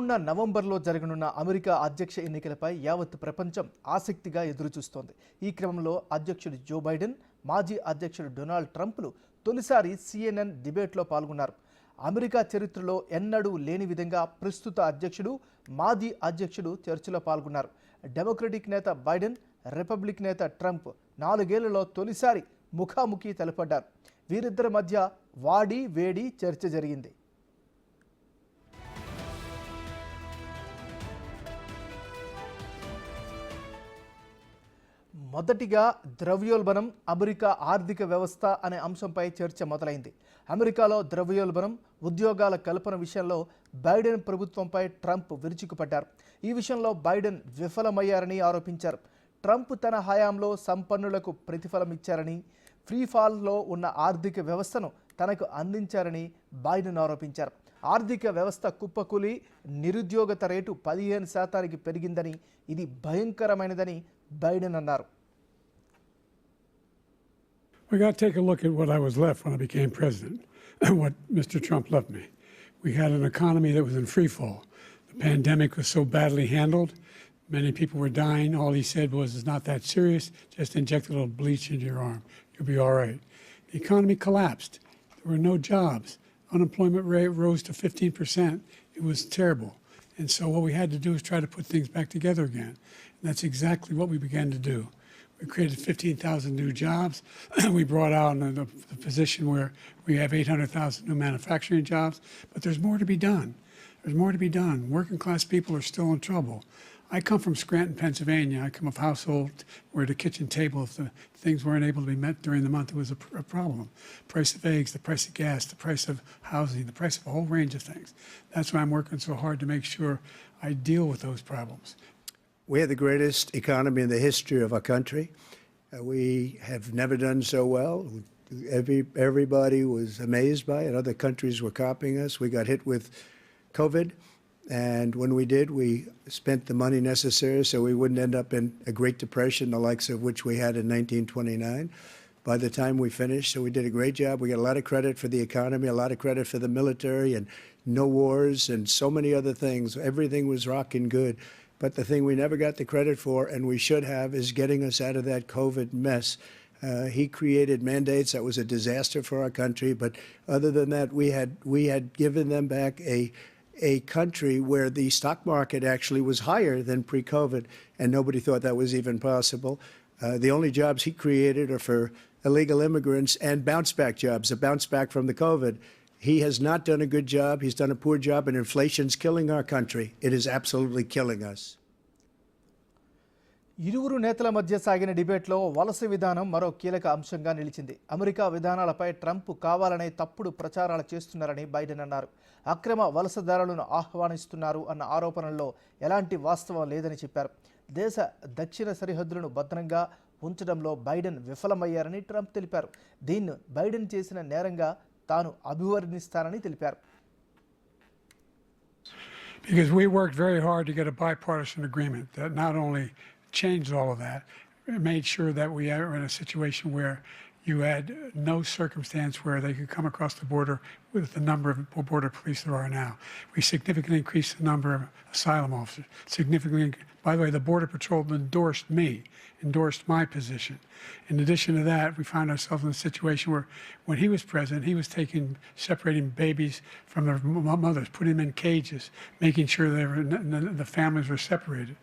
రానున్న నవంబర్లో జరగనున్న అమెరికా అధ్యక్ష ఎన్నికలపై యావత్ ప్రపంచం ఆసక్తిగా ఎదురుచూస్తోంది. ఈ క్రమంలో అధ్యక్షుడు జో బైడెన్, మాజీ అధ్యక్షుడు డొనాల్డ్ ట్రంప్లు తొలిసారి CNN డిబేట్లో పాల్గొన్నారు. అమెరికా చరిత్రలో ఎన్నడూ లేని విధంగా ప్రస్తుత అధ్యక్షుడు, మాజీ అధ్యక్షుడు చర్చలో పాల్గొన్నారు. డెమోక్రటిక్ నేత బైడెన్, రిపబ్లిక్ నేత ట్రంప్ 4 ఏళ్లలో తొలిసారి ముఖాముఖి తలపడ్డారు. వీరిద్దరి మధ్య వాడి వేడి చర్చ జరిగింది. మొదటిగా ద్రవ్యోల్బణం, అమెరికా ఆర్థిక వ్యవస్థ అనే అంశంపై చర్చ మొదలైంది. అమెరికాలో ద్రవ్యోల్బణం, ఉద్యోగాల కల్పన విషయంలో బైడెన్ ప్రభుత్వంపై ట్రంప్ విరుచుకుపడ్డారు. ఈ విషయంలో బైడెన్ విఫలమయ్యారని ఆరోపించారు. ట్రంప్ తన హయాంలో సంపన్నులకు ప్రతిఫలం ఇచ్చారని, ఫ్రీఫాల్లో ఉన్న ఆర్థిక వ్యవస్థను తనకు అందించారని బైడెన్ ఆరోపించారు. ఆర్థిక వ్యవస్థ కుప్పకూలి నిరుద్యోగత రేటు 15% పెరిగిందని, ఇది భయంకరమైనదని బైడెన్ అన్నారు. We got to take a look at what I was left when I became president, what Mr. Trump left me. We had an economy that was in free fall. The pandemic was so badly handled. Many people were dying. All he said was, it's not that serious. Just inject a little bleach into your arm. You'll be all right. The economy collapsed. There were no jobs. Unemployment rate rose to 15%. It was terrible. And so what we had to do is try to put things back together again. And that's exactly what we began to do. We created 15,000 new jobs. We brought out in the position where we have 800,000 new manufacturing jobs. But there's more to be done. There's more to be done. Working class people are still in trouble. I come from Scranton, Pennsylvania. I come of a household where the kitchen table, if the things weren't able to be met during the month, it was a problem. Price of eggs, the price of gas, the price of housing, the price of a whole range of things. That's why I'm working so hard to make sure I deal with those problems. We have the greatest economy in the history of our country. We have never done so well. Everybody was amazed by it. Other countries were copying us. We got hit with COVID. And when we did, we spent the money necessary so we wouldn't end up in a Great Depression, the likes of which we had in 1929. By the time we finished, so we did a great job. We got a lot of credit for the economy, a lot of credit for the military, and no wars, and so many other things. Everything was rocking good. But the thing we never got the credit for, and we should have, is getting us out of that COVID mess. He created mandates that was a disaster for our country. But other than that, we had given them back a country where the stock market actually was higher than pre-COVID, and nobody thought that was even possible. The only jobs he created are for illegal immigrants and bounce-back jobs, a bounce back from the COVID. He has not done a good job. He's done a poor job, and inflation's killing our country. It is absolutely killing us. ఇరువురు నేతల మధ్య సాగిన డిబేట్లో వలస విధానం మరో కీలక అంశంగా నిలిచింది. అమెరికా విధానాలపై ట్రంప్ కావాలనే తప్పుడు ప్రచారాలు చేస్తున్నారని బైడెన్ అన్నారు. అక్రమ వలసదారులను ఆహ్వానిస్తున్నారు అన్న ఆరోపణల్లో ఎలాంటి వాస్తవం లేదని చెప్పారు. దేశ దక్షిణ సరిహద్దులను భద్రంగా ఉంచడంలో బైడెన్ విఫలమయ్యారని ట్రంప్ తెలిపారు. దీన్ని బైడెన్ చేసిన నేరంగా తాను అభివర్ణిస్తానని తెలిపారు. Because we worked very hard to get a bipartisan agreement that not only changed all of that, it made sure that we are in a situation where you had no circumstance where they could come across the border with the number of border police there are now. We significantly increased the number of asylum officers. By the way, the Border Patrol endorsed my position. In addition to that, we found ourselves in a situation where when he was president, he was separating babies from their mothers, putting them in cages, making sure the families were separated.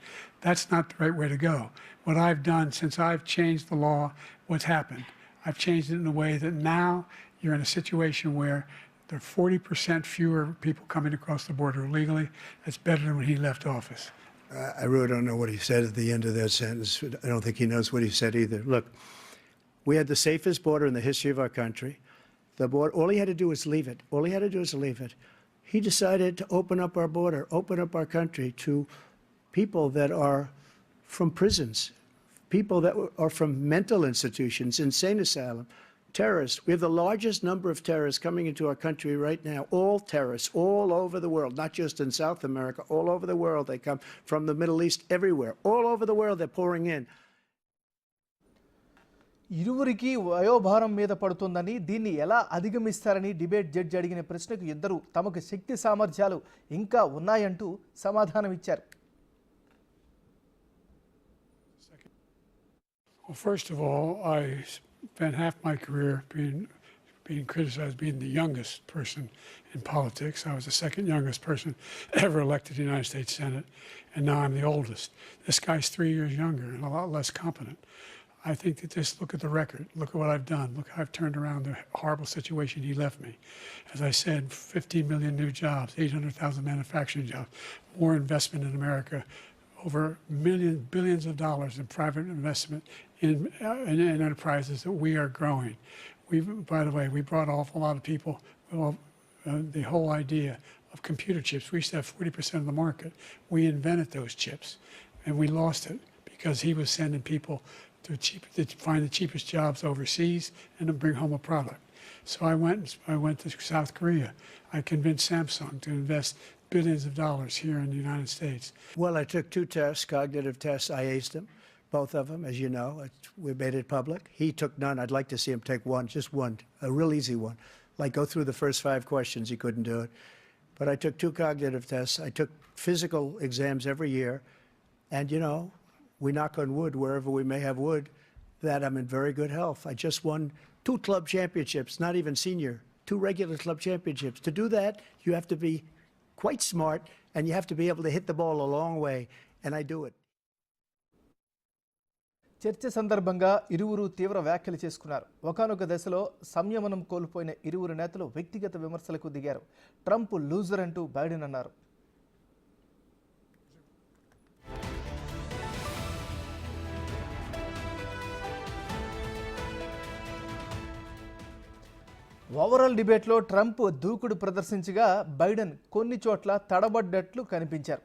That's not the right way to go. What I've done since I've changed the law, what's happened? I've changed it in a way that now you're in a situation where there are 40% fewer people coming across the border illegally. That's better than when he left office. I really don't know what he said at the end of that sentence. I don't think he knows what he said either. Look, we had the safest border in the history of our country. The border, all he had to do was leave it. All he had to do was leave it. He decided to open up our border, open up our country to people that are from prisons, people that are from mental institutions, insane asylum, terrorists. We have the largest number of terrorists coming into our country right now, all terrorists, all over the world, not just in South America, all over the world. They come from the Middle East, everywhere. All over the world, they're pouring in. ఇరువురికి వయోభారం మీద పడుతుందని దీన్ని ఎలా అధిగమిస్తారని debate judge అడిగిన ప్రశ్నకు ఇద్దరు తమకు శక్తి సామర్థ్యాలు ఇంకా ఉన్నాయంటూ సమాధానం ఇచ్చారు. Well, first of all, I spent half my career being criticized being the youngest person in politics. I was the second youngest person ever elected to the United States Senate, and now I'm the oldest. This guy's 3 years younger and a lot less competent. I think that just look at the record. Look at what I've done. Look how I've turned around the horrible situation he left me. As I said, 15 million new jobs, 800,000 manufacturing jobs, more investment in America, over billions of dollars in private investment in enterprises that we are growing. By the way, we brought off a lot of people. The whole idea of computer chips. We used to have 40% of the market. We invented those chips, and we lost it because he was sending people to find the cheapest jobs overseas and to bring home a product. So I went to South Korea. I convinced Samsung to invest billions of dollars here in the United States. Well, I took 2 tests, cognitive tests. I aced them, both of them, as you know. We made it public. He took none. I'd like to see him take one, just one, a real easy one. Like go through the first 5 questions. He couldn't do it. But I took 2 cognitive tests. I took physical exams every year. And, you know, we knock on wood wherever we may have wood, that I'm in very good health. I just won 2 club championships, not even senior, 2 regular club championships. To do that, you have to be quite smart, and you have to be able to hit the ball a long way, and I do it. చర్చ సందర్భంగా ఇరువురు తీవ్ర వ్యాఖ్యలు చేసుకున్నారు. ఒకానొక దశలో సంయమనం కోల్పోయిన ఇరువురు నేతలు వ్యక్తిగత విమర్శలకు దిగారు. ట్రంప్ లూజర్ అంటూ బైడెన్ అన్నారు. ఓవరాల్ డిబేట్లో ట్రంప్ దూకుడు ప్రదర్శించగా బైడెన్ కొన్ని చోట్ల తడబడ్డట్లు కనిపించారు.